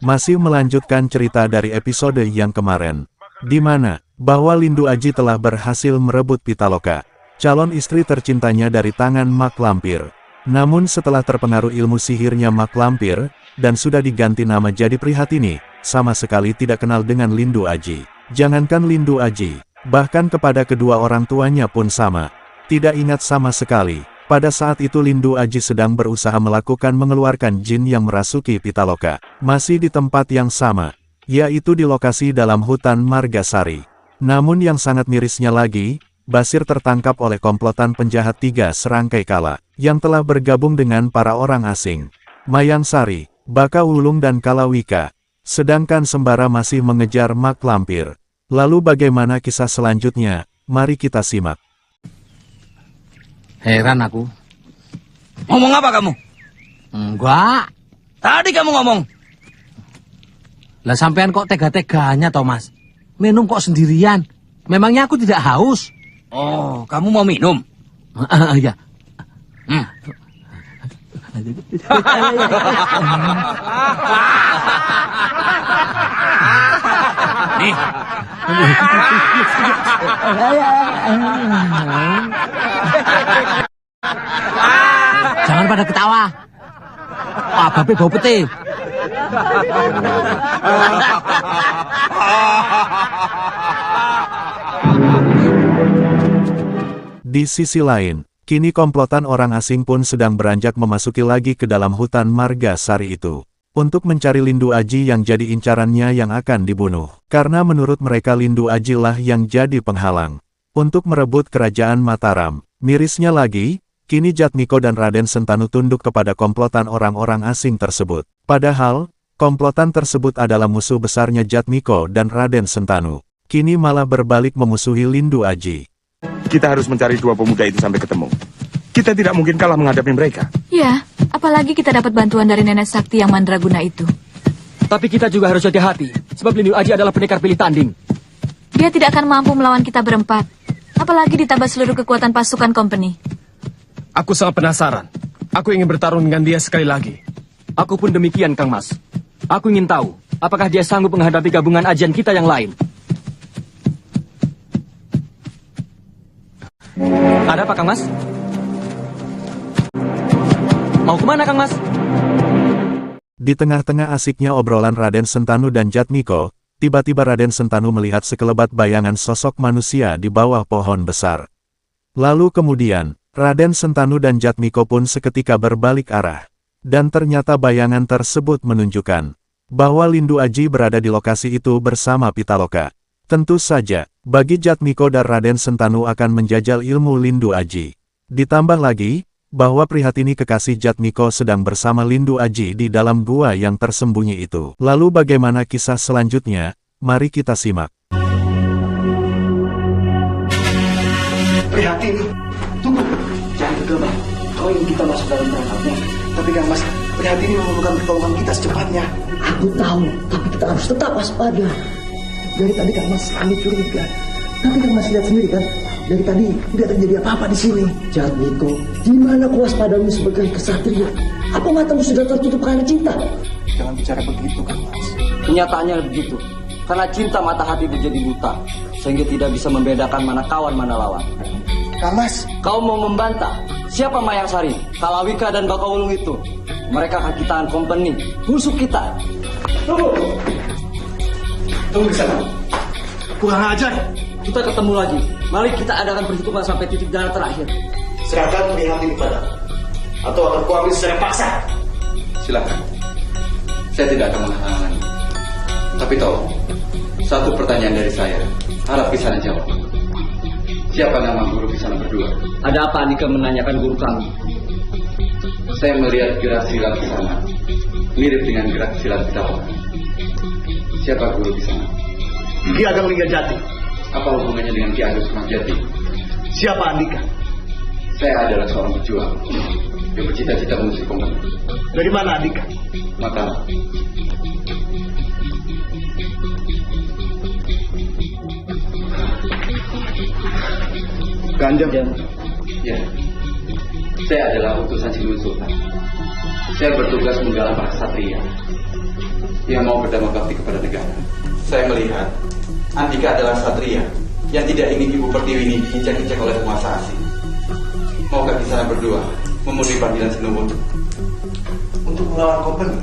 masih melanjutkan cerita dari episode yang kemarin, di mana bahwa Lindu Aji telah berhasil merebut Pitaloka, calon istri tercintanya dari tangan Mak Lampir. Namun setelah terpengaruh ilmu sihirnya Mak Lampir, dan sudah diganti nama jadi Prihatini, sama sekali tidak kenal dengan Lindu Aji. Jangankan Lindu Aji, bahkan kepada kedua orang tuanya pun sama, tidak ingat sama sekali. Pada saat itu Lindu Aji sedang berusaha melakukan mengeluarkan jin yang merasuki Pitaloka. Masih di tempat yang sama, yaitu di lokasi dalam hutan Margasari. Namun yang sangat mirisnya lagi, Basir tertangkap oleh komplotan penjahat 3 serangkai kala, yang telah bergabung dengan para orang asing. Mayangsari, Baka Wulung dan Kalawika. Sedangkan Sembara masih mengejar Mak Lampir. Lalu bagaimana kisah selanjutnya? Mari kita simak. Heran aku. Ngomong apa kamu? Enggak. Tadi kamu ngomong. Lah sampean kok tega-teganya, Thomas? Minum kok sendirian? Memangnya aku tidak haus? Oh, kamu mau minum? Ya. Nih. Jangan pada ketawa. Ah, babe bau peti. Di sisi lain, kini komplotan orang asing pun sedang beranjak memasuki lagi ke dalam hutan Margasari itu, untuk mencari Lindu Aji yang jadi incarannya yang akan dibunuh. Karena menurut mereka Lindu Aji lah yang jadi penghalang untuk merebut kerajaan Mataram. Mirisnya lagi, kini Jatmiko dan Raden Sentanu tunduk kepada komplotan orang-orang asing tersebut. Padahal, komplotan tersebut adalah musuh besarnya Jatmiko dan Raden Sentanu. Kini malah berbalik memusuhi Lindu Aji. Kita harus mencari 2 pemuda itu sampai ketemu. Kita tidak mungkin kalah menghadapi mereka. Ya, apalagi kita dapat bantuan dari nenek sakti yang mandraguna itu. Tapi kita juga harus hati-hati, sebab Lindu Aji adalah pendekar pilih tanding. Dia tidak akan mampu melawan kita berempat, apalagi ditambah seluruh kekuatan pasukan company. Aku sangat penasaran. Aku ingin bertarung dengan dia sekali lagi. Aku pun demikian, Kang Mas. Aku ingin tahu, apakah dia sanggup menghadapi gabungan ajian kita yang lain. Ada apa, Kang Mas? Mau kemana, Kang Mas? Di tengah-tengah asiknya obrolan Raden Sentanu dan Jatmiko, tiba-tiba Raden Sentanu melihat sekelebat bayangan sosok manusia di bawah pohon besar. Lalu kemudian, Raden Sentanu dan Jatmiko pun seketika berbalik arah. Dan ternyata bayangan tersebut menunjukkan bahwa Lindu Aji berada di lokasi itu bersama Pitaloka. Tentu saja, bagi Jatmiko dan Raden Sentanu akan menjajal ilmu Lindu Aji. Ditambah lagi, bahwa Prihatini kekasih Jatmiko sedang bersama Lindu Aji di dalam gua yang tersembunyi itu. Lalu bagaimana kisah selanjutnya? Mari kita simak. Prihatini, tunggu. Jangan gegabah. Kau ingin kita masuk dalam perangkapnya. Tapi Kang Mas, Prihatini memerlukan pertolongan kita secepatnya. Aku tahu, tapi kita harus tetap waspada. Dari tadi Kang Mas selalu curiga. Tapi Kang Mas lihat sendiri kan, dari tadi tidak terjadi apa-apa di sini. Jatmiko, di mana kewaspadaanmu sebagai kesatria? Apa matamu sudah tertutup karena cinta? Jangan bicara begitu Kang Mas. Kenyataannya begitu. Karena cinta mata hati menjadi buta, sehingga tidak bisa membedakan mana kawan mana lawan. Kang Mas, Kau mau membantah? Siapa Mayangsari, Kalawika dan Bakawulung itu? Mereka kakitaan company, musuh kita. tunggu. Tunggu di sana. Kurang ajar. Kita ketemu lagi. Mari kita adakan perhitungan sampai titik darah terakhir. Serahkan Prihatini pada, atau akan kuambil secara paksa. Silakan. Saya tidak akan menghalangi. Tapi tolong, satu pertanyaan dari saya. Harap Kisana jawab. Siapa nama guru Kisana berdua? Ada apa Andika menanyakan guru kami? Saya melihat gerak silat Kisana mirip dengan gerak silat Pitaloka. Siapa guru Kisana? Ki Ageng Linggajati. Apa hubungannya dengan Ki Ageng Sumanjati? Siapa Andika? Saya adalah seorang pejuang yang bercita-cita mengusir kompeni. Dari mana Andika? Mataram. Ganjam. Ya, saya adalah utusan Sinun Sultan. Saya bertugas menggalang para ksatria. yang mau berdamai bakti kepada negara. Saya melihat Andika adalah satria yang tidak ingin Ibu Pertiwi ini diinjak-injak oleh penguasa asing. Maukah Kisana berdua memenuhi panggilan Sinuwun Untuk melawan Company?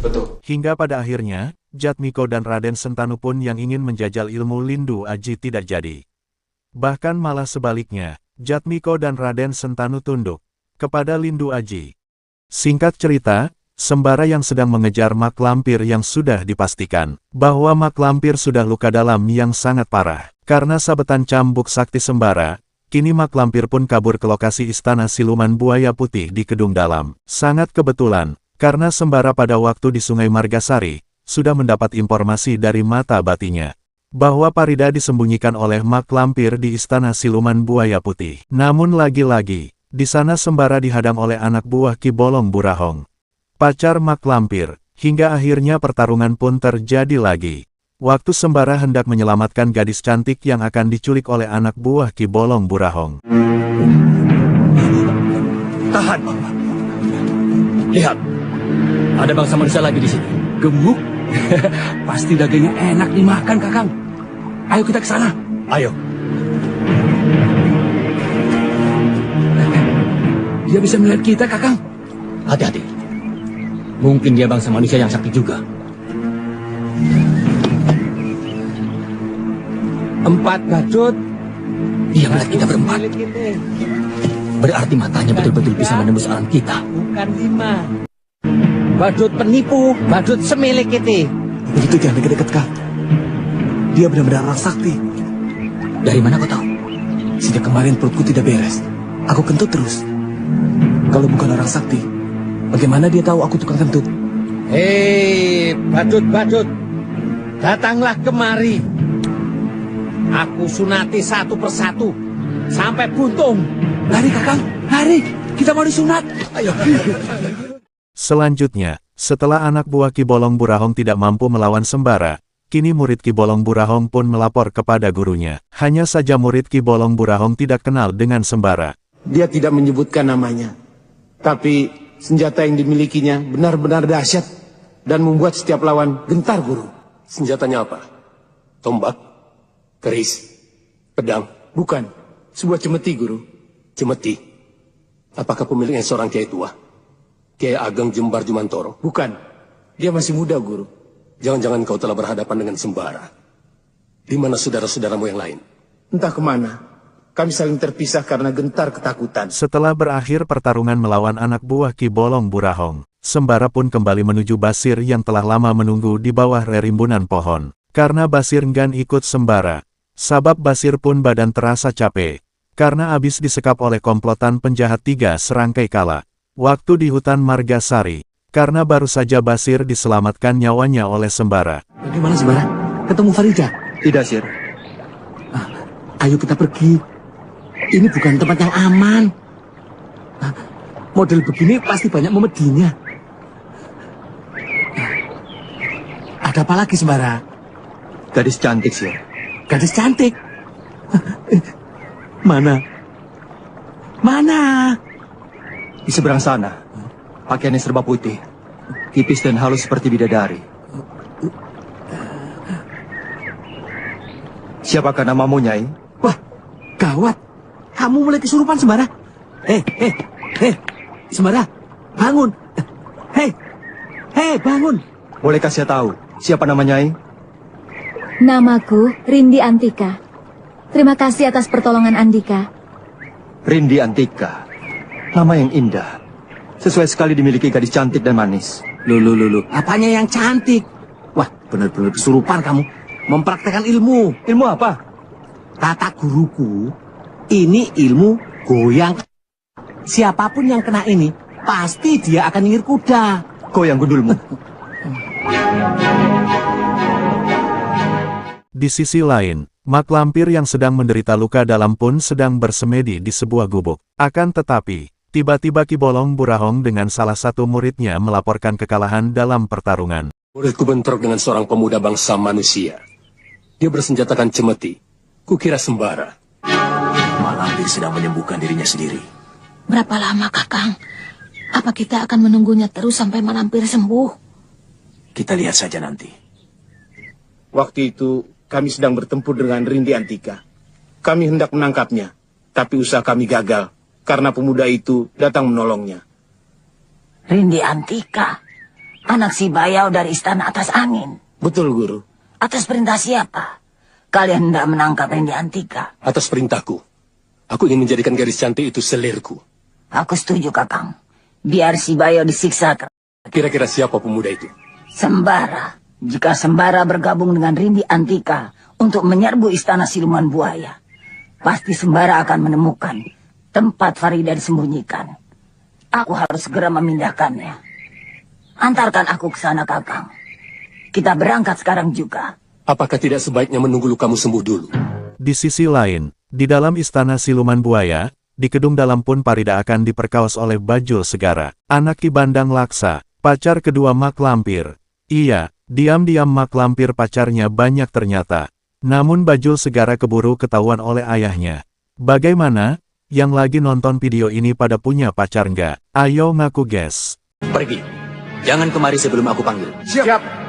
Betul. Hingga pada akhirnya, Jatmiko dan Raden Sentanu pun yang ingin menjajal ilmu Lindu Aji tidak jadi. Bahkan malah sebaliknya, Jatmiko dan Raden Sentanu tunduk kepada Lindu Aji. Singkat cerita, Sembara yang sedang mengejar mak lampir yang sudah dipastikan bahwa mak lampir sudah luka dalam yang sangat parah. Karena sabetan cambuk sakti Sembara, kini mak lampir pun kabur ke lokasi istana siluman buaya putih di Kedung Dalam. Sangat kebetulan, karena Sembara pada waktu di Sungai Margasari, sudah mendapat informasi dari mata batinya bahwa Parida disembunyikan oleh mak lampir di istana siluman buaya putih. Namun lagi-lagi, di sana Sembara dihadang oleh anak buah Ki Bolong Burahong, pacar mak lampir, hingga akhirnya pertarungan pun terjadi lagi. Waktu Sembara hendak menyelamatkan gadis cantik yang akan diculik oleh anak buah Ki Bolong Burahong. Tahan. Lihat, ada bangsa manusia lagi di sini. Gemuk? Pasti dagingnya enak dimakan, Kakang. Ayo kita ke sana. Ayo. Dia bisa melihat kita, Kakang. Hati-hati. Mungkin dia bangsa manusia yang sakti juga. 4 Badut. Dia melihat kita berempat. Berarti matanya betul-betul bisa menembus alam kita. Bukan 5. Badut penipu, badut semilik kita. Begitu jangan deket-deket, Kak. Dia benar-benar orang sakti. Dari mana kau tahu? Sejak kemarin perutku tidak beres. Aku kentut terus. Kalau bukan orang sakti, bagaimana dia tahu aku tukang kentut? Hei, badut-badut. Datanglah kemari. Aku sunati satu persatu. Sampai buntung. Lari, Kakang. Lari. Kita mau disunat. Ayo. Selanjutnya, setelah anak buah Ki Bolong Burahong tidak mampu melawan Sembara, kini murid Ki Bolong Burahong pun melapor kepada gurunya. Hanya saja murid Ki Bolong Burahong tidak kenal dengan Sembara. Dia tidak menyebutkan namanya. Tapi senjata yang dimilikinya benar-benar dahsyat dan membuat setiap lawan gentar, Guru. Senjatanya apa? Tombak? Keris? Pedang? Bukan, sebuah cemeti, Guru. Cemeti? Apakah pemiliknya seorang kiai tua? Kiai Ageng Jembar Jumantoro? Bukan, dia masih muda, Guru. Jangan-jangan kau telah berhadapan dengan Sembara. Di mana saudara-saudaramu yang lain? Entah kemana. Kami saling terpisah karena gentar ketakutan. Setelah berakhir pertarungan melawan anak buah Ki Bolong Burahong, Sembara pun kembali menuju Basir yang telah lama menunggu di bawah rerimbunan pohon. Karena Basir enggan ikut Sembara, sabab Basir pun badan terasa capek, karena habis disekap oleh komplotan penjahat 3 serangkai kala. Waktu di hutan Margasari, karena baru saja Basir diselamatkan nyawanya oleh Sembara. Bagaimana, Sembara? Ketemu Farida? Tidak, Sir. Ayo kita pergi. Ini bukan tempat yang aman. Model begini pasti banyak memedinya. Ada apa lagi, Sembara? Gadis cantik, Sir. Gadis cantik? Mana? Mana? Di seberang sana. Pakaiannya serba putih. Tipis dan halus seperti bidadari. Siapakah namamu, Nyai? Wah, gawat. Kamu mulai kesurupan, Sembara. Sembara, bangun. Bangun. Bolehkah saya tahu siapa nama Nyai? Namaku Rindi Antika. Terima kasih atas pertolongan Andika. Rindi Antika. Nama yang indah. Sesuai sekali dimiliki gadis cantik dan manis. Loh. Apanya yang cantik? Wah, benar-benar kesurupan kamu. Mempraktekkan ilmu. Ilmu apa? Kata guruku, ini ilmu goyang. Siapapun yang kena ini, pasti dia akan nyengir kuda. Goyang gundulmu. Di sisi lain, mak lampir yang sedang menderita luka dalam pun sedang bersemedi di sebuah gubuk. Akan tetapi, tiba-tiba Ki Bolong Burahong dengan salah satu muridnya melaporkan kekalahan dalam pertarungan. Muridku bentrok dengan seorang pemuda bangsa manusia. Dia bersenjatakan cemeti. Kukira Sembara. Malampir sedang menyembuhkan dirinya sendiri. Berapa lama, Kakang? Apa kita akan menunggunya terus sampai Malampir sembuh? Kita lihat saja nanti. Waktu itu kami sedang bertempur dengan Rindi Antika. Kami hendak menangkapnya, tapi usaha kami gagal karena pemuda itu datang menolongnya. Rindi Antika, anak si Bayau dari Istana Atas Angin. Betul, Guru. Atas perintah siapa kalian hendak menangkap Rindi Antika? Atas perintahku. Aku ingin menjadikan gadis cantik itu selirku. Aku setuju, Kakang. Biar si Bayau disiksa. Kira-kira siapa pemuda itu? Sembara. Jika Sembara bergabung dengan Rindi Antika untuk menyerbu Istana Siluman Buaya, pasti Sembara akan menemukan tempat Farida disembunyikan. Aku harus segera memindahkannya. Antarkan aku ke sana, Kakang. Kita berangkat sekarang juga. Apakah tidak sebaiknya menunggu kamu sembuh dulu? Di sisi lain, di dalam Istana Siluman Buaya, di kedung dalam pun Farida akan diperkaos oleh Bajul Segara, anak Ki Bandang Laksa, pacar kedua Mak Lampir. Iya, diam-diam Mak Lampir pacarnya banyak ternyata. Namun Bajul Segara keburu ketahuan oleh ayahnya. Bagaimana? Yang lagi nonton video ini pada punya pacar nggak? Ayo ngaku guys. Pergi. Jangan kemari sebelum aku panggil. Siap.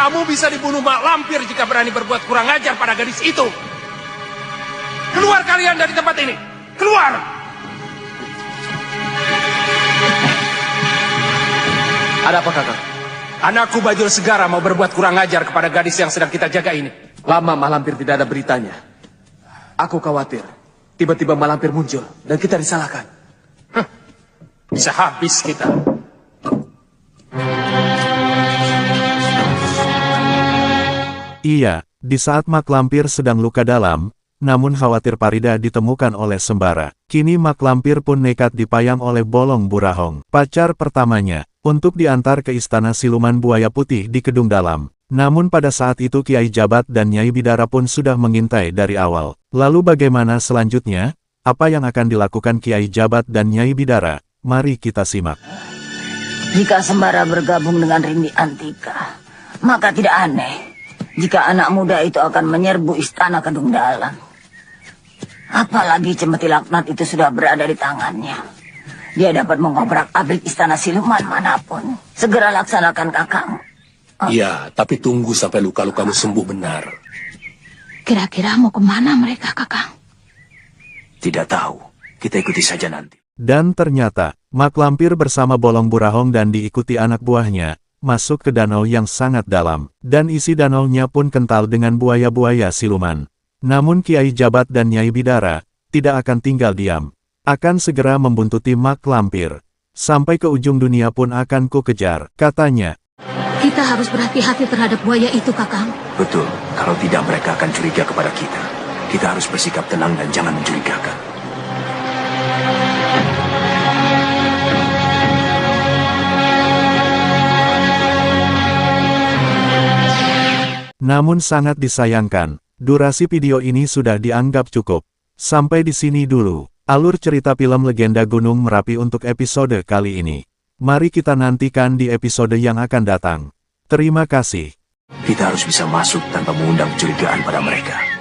Kamu bisa dibunuh Mak Lampir jika berani berbuat kurang ajar pada gadis itu. Keluar kalian dari tempat ini. Keluar! Ada apa, Kakang? Anakku Bajul Segara mau berbuat kurang ajar kepada gadis yang sedang kita jaga ini. Lama Mak Lampir tidak ada beritanya. Aku khawatir. Tiba-tiba Mak Lampir muncul dan kita disalahkan. Bisa habis kita. Iya, di saat Mak Lampir sedang luka dalam, namun khawatir Farida ditemukan oleh Sembara. Kini Mak Lampir pun nekat dipayang oleh Bolong Burahong, pacar pertamanya, untuk diantar ke Istana Siluman Buaya Putih di kedung dalam. Namun pada saat itu Kiai Jabat dan Nyai Bidara pun sudah mengintai dari awal. Lalu bagaimana selanjutnya? Apa yang akan dilakukan Kiai Jabat dan Nyai Bidara? Mari kita simak. Jika Sembara bergabung dengan Rindi Antika, maka tidak aneh jika anak muda itu akan menyerbu Istana Kedung Dalam. Apalagi Cemeti Laknat itu sudah berada di tangannya. Dia dapat mengobrak-abrik Istana Siluman manapun. Segera laksanakan, Kakang. Iya, tapi tunggu sampai luka-lukamu sembuh benar. Kira-kira mau kemana mereka, Kakang? Tidak tahu. Kita ikuti saja nanti. Dan ternyata, Mak Lampir bersama Bolong Burahong dan diikuti anak buahnya, masuk ke danau yang sangat dalam, dan isi danaunya pun kental dengan buaya-buaya siluman. Namun Kiai Jabat dan Nyai Bidara tidak akan tinggal diam. Akan segera membuntuti Mak Lampir. Sampai ke ujung dunia pun akan ku kejar, katanya. Kita harus berhati-hati terhadap buaya itu, Kakang. Betul, kalau tidak mereka akan curiga kepada kita. Kita harus bersikap tenang dan jangan mencurigakan. Namun sangat disayangkan, durasi video ini sudah dianggap cukup. Sampai di sini dulu, alur cerita film Legenda Gunung Merapi untuk episode kali ini. Mari kita nantikan di episode yang akan datang. Terima kasih. Kita harus bisa masuk tanpa mengundang kecurigaan pada mereka.